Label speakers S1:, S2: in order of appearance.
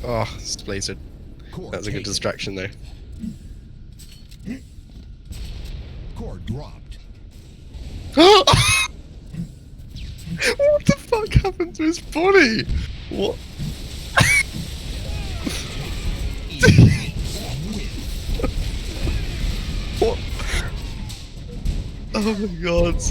S1: Oh, Splazor.
S2: Core
S1: That's a good
S2: taken.
S1: distraction though.
S2: Core dropped.
S1: What the fuck happened to his body? What? What? Oh my god.